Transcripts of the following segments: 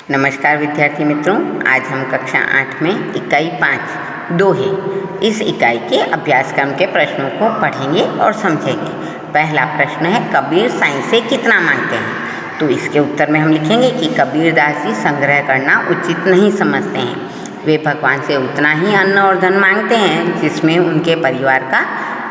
नमस्कार विद्यार्थी मित्रों, आज हम कक्षा 8 में इकाई 5 दोहे इस इकाई के अभ्यासक्रम के प्रश्नों को पढ़ेंगे और समझेंगे। पहला प्रश्न है, कबीर साईं से कितना मांगते हैं? तो इसके उत्तर में हम लिखेंगे कि कबीरदास जी संग्रह करना उचित नहीं समझते हैं। वे भगवान से उतना ही अन्न और धन मांगते हैं जिसमें उनके परिवार का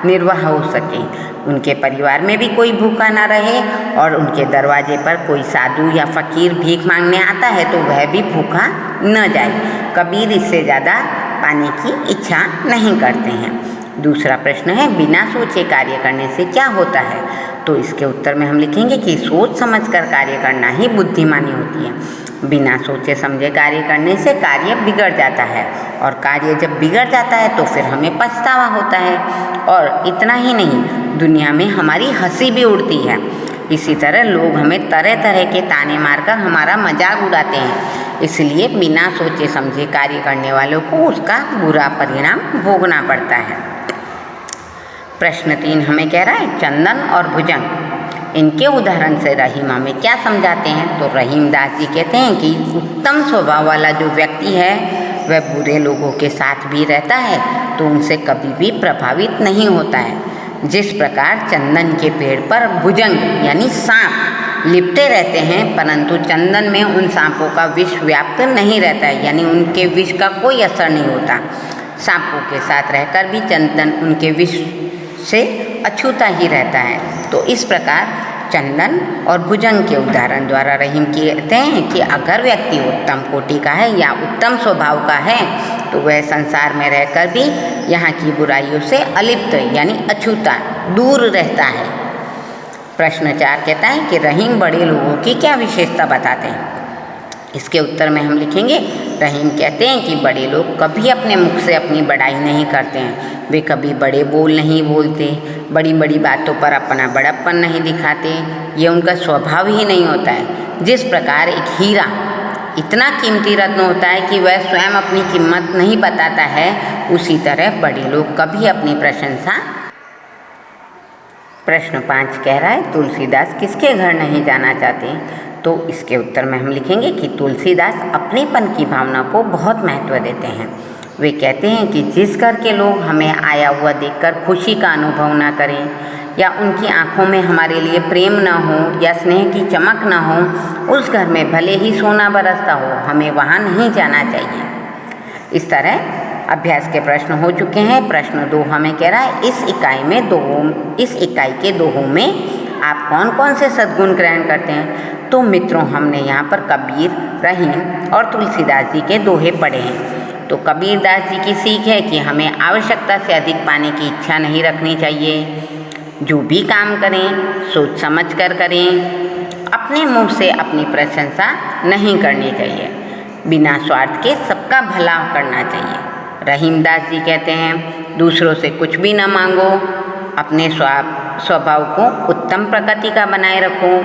निर्वाह हो सके, उनके परिवार में भी कोई भूखा ना रहे और उनके दरवाजे पर कोई साधु या फकीर भीख मांगने आता है तो वह भी भूखा न जाए। कबीर इससे ज़्यादा पाने की इच्छा नहीं करते हैं। दूसरा प्रश्न है, बिना सोचे कार्य करने से क्या होता है? तो इसके उत्तर में हम लिखेंगे कि सोच समझकर कार्य करना ही बुद्धिमानी होती है। बिना सोचे समझे कार्य करने से कार्य बिगड़ जाता है और कार्य जब बिगड़ जाता है तो फिर हमें पछतावा होता है। और इतना ही नहीं, दुनिया में हमारी हंसी भी उड़ती है। इसी तरह लोग हमें तरह तरह के ताने मारकर हमारा मजाक उड़ाते हैं। इसलिए बिना सोचे समझे कार्य करने वालों को उसका बुरा परिणाम भोगना पड़ता है। प्रश्न 3 हमें कह रहा है, चंदन और भुजंग, इनके उदाहरण से रहीम हमें क्या समझाते हैं? तो रहीमदास जी कहते हैं कि उत्तम स्वभाव वाला जो व्यक्ति है वह बुरे लोगों के साथ भी रहता है तो उनसे कभी भी प्रभावित नहीं होता है। जिस प्रकार चंदन के पेड़ पर भुजंग यानी सांप लिपटे रहते हैं परंतु चंदन में उन सांपों का विष व्याप्त नहीं रहता है, यानी उनके विष का कोई असर नहीं होता। सांपों के साथ रहकर भी चंदन उनके विष से अछूता ही रहता है। तो इस प्रकार चंदन और भुजंग के उदाहरण द्वारा रहीम कहते हैं कि अगर व्यक्ति उत्तम कोटि का है या उत्तम स्वभाव का है तो वह संसार में रहकर भी यहाँ की बुराइयों से अलिप्त यानी अछूता दूर रहता है। प्रश्न 4 कहता है कि रहीम बड़े लोगों की क्या विशेषता बताते हैं? इसके उत्तर में हम लिखेंगे, रहीम कहते हैं कि बड़े लोग कभी अपने मुख से अपनी बड़ाई नहीं करते हैं। वे कभी बड़े बोल नहीं बोलते, बड़ी बड़ी बातों पर अपना बड़प्पन नहीं दिखाते, ये उनका स्वभाव ही नहीं होता है। जिस प्रकार एक हीरा इतना कीमती रत्न होता है कि वह स्वयं अपनी कीमत नहीं बताता है, उसी तरह बड़े लोग कभी अपनी प्रशंसा। प्रश्न 5 कह रहा है, तुलसीदास किसके घर नहीं जाना चाहते? तो इसके उत्तर में हम लिखेंगे कि तुलसीदास अपनेपन की भावना को बहुत महत्व देते हैं। वे कहते हैं कि जिस घर के लोग हमें आया हुआ देखकर खुशी का अनुभव ना करें या उनकी आंखों में हमारे लिए प्रेम न हो या स्नेह की चमक न हो, उस घर में भले ही सोना बरसता हो, हमें वहाँ नहीं जाना चाहिए। इस तरह अभ्यास के प्रश्न हो चुके हैं। प्रश्न 2 हमें कह रहा है, इस इकाई के दोहों में आप कौन कौन से सद्गुण ग्रहण करते हैं? तो मित्रों, हमने यहाँ पर कबीर, रहीम और तुलसीदास जी के दोहे पढ़े हैं। तो कबीरदास जी की सीख है कि हमें आवश्यकता से अधिक पाने की इच्छा नहीं रखनी चाहिए। जो भी काम करें सोच समझ कर करें, अपने मुंह से अपनी प्रशंसा नहीं करनी चाहिए, बिना स्वार्थ के सबका भला करना चाहिए। रहीमदास जी कहते हैं, दूसरों से कुछ भी न मांगो, अपने स्वभाव को उत्तम प्रकृति का बनाए रखो।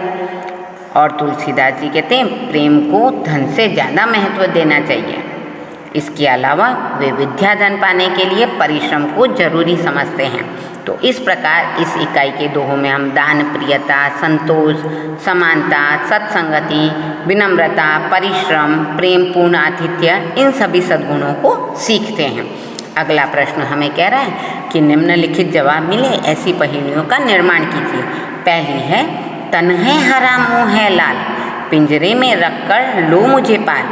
और तुलसीदास जी कहते हैं, प्रेम को धन से ज़्यादा महत्व देना चाहिए। इसके अलावा वे विद्या धन पाने के लिए परिश्रम को जरूरी समझते हैं। तो इस प्रकार इस इकाई के दोहों में हम दान, प्रियता, संतोष, समानता, सत्संगति, विनम्रता, परिश्रम, प्रेम पूर्ण आतिथ्य, इन सभी सद्गुणों को सीखते हैं। अगला प्रश्न हमें कह रहा है कि निम्नलिखित जवाब मिले ऐसी पहेलियों का निर्माण कीजिए। पहली है, तन है हरा मुँह है लाल, पिंजरे में रखकर लो मुझे पाल,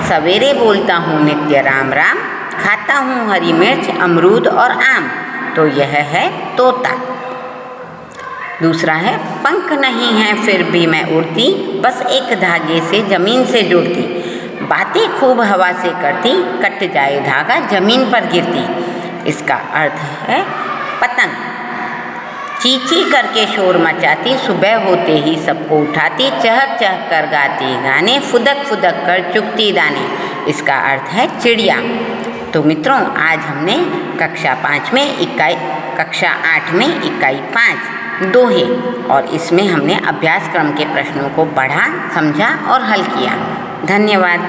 सवेरे बोलता हूँ नित्य राम राम, खाता हूँ हरी मिर्च अमरूद और आम। तो यह है तोता। दूसरा है, पंख नहीं है फिर भी मैं उड़ती, बस एक धागे से जमीन से जुड़ती, बातें खूब हवा से करती, कट जाए धागा जमीन पर गिरती। इसका अर्थ है पतंग। चींची करके शोर मचाती, सुबह होते ही सबको उठाती, चहक चहक कर गाती गाने, फुदक फुदक कर चुगती दाने। इसका अर्थ है चिड़िया। तो मित्रों, आज हमने कक्षा 8 में इकाई 5 दोहे और इसमें हमने अभ्यासक्रम के प्रश्नों को पढ़ा, समझा और हल किया। धन्यवाद।